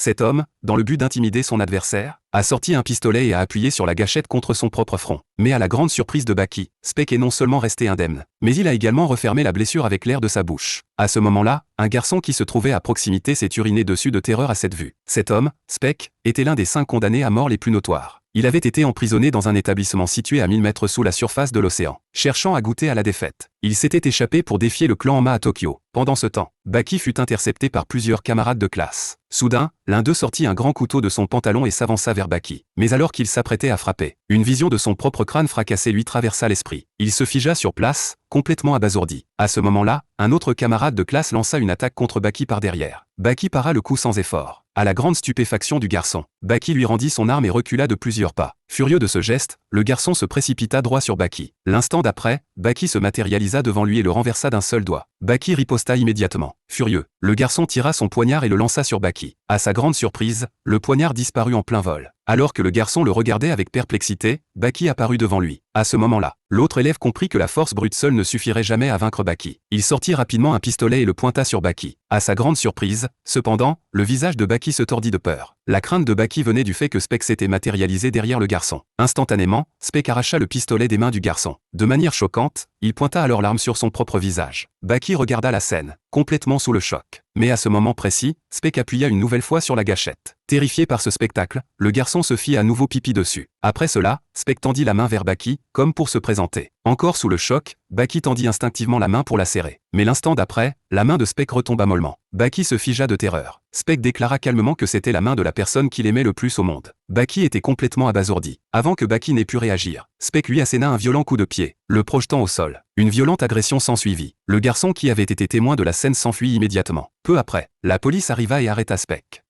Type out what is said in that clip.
Cet homme, dans le but d'intimider son adversaire, a sorti un pistolet et a appuyé sur la gâchette contre son propre front. Mais à la grande surprise de Baki, Speck est non seulement resté indemne, mais il a également refermé la blessure avec l'air de sa bouche. À ce moment-là, un garçon qui se trouvait à proximité s'est uriné dessus de terreur à cette vue. Cet homme, Speck, était l'un des 5 condamnés à mort les plus notoires. Il avait été emprisonné dans un établissement situé à 1000 mètres sous la surface de l'océan. Cherchant à goûter à la défaite, il s'était échappé pour défier le clan Hama à Tokyo. Pendant ce temps, Baki fut intercepté par plusieurs camarades de classe. Soudain, l'un d'eux sortit un grand couteau de son pantalon et s'avança vers Baki. Mais alors qu'il s'apprêtait à frapper, une vision de son propre crâne fracassé lui traversa l'esprit. Il se figea sur place, complètement abasourdi. À ce moment-là, un autre camarade de classe lança une attaque contre Baki par derrière. Baki para le coup sans effort. À la grande stupéfaction du garçon, Baki lui rendit son arme et recula de plusieurs pas. Furieux de ce geste, le garçon se précipita droit sur Baki. L'instant d'après, Baki se matérialisa devant lui et le renversa d'un seul doigt. Baki riposta immédiatement. Furieux, le garçon tira son poignard et le lança sur Baki. À sa grande surprise, le poignard disparut en plein vol. Alors que le garçon le regardait avec perplexité, Baki apparut devant lui. À ce moment-là, l'autre élève comprit que la force brute seule ne suffirait jamais à vaincre Baki. Il sortit rapidement un pistolet et le pointa sur Baki. À sa grande surprise, cependant, le visage de Baki se tordit de peur. La crainte de Baki venait du fait que Speck s'était matérialisé derrière le garçon. Instantanément, Speck arracha le pistolet des mains du garçon. De manière choquante, il pointa alors l'arme sur son propre visage. Baki regarda la scène, complètement sous le choc. Mais à ce moment précis, Speck appuya une nouvelle fois sur la gâchette. Terrifié par ce spectacle, le garçon se fit à nouveau pipi dessus. Après cela, Speck tendit la main vers Baki, comme pour se présenter. Encore sous le choc, Baki tendit instinctivement la main pour la serrer. Mais l'instant d'après, la main de Speck retomba mollement. Baki se figea de terreur. Speck déclara calmement que c'était la main de la personne qu'il aimait le plus au monde. Baki était complètement abasourdi. Avant que Baki n'ait pu réagir, Speck lui asséna un violent coup de pied, le projetant au sol. Une violente agression s'ensuivit. Le garçon qui avait été témoin de la scène s'enfuit immédiatement. Peu après, la police arriva et arrêta Speck.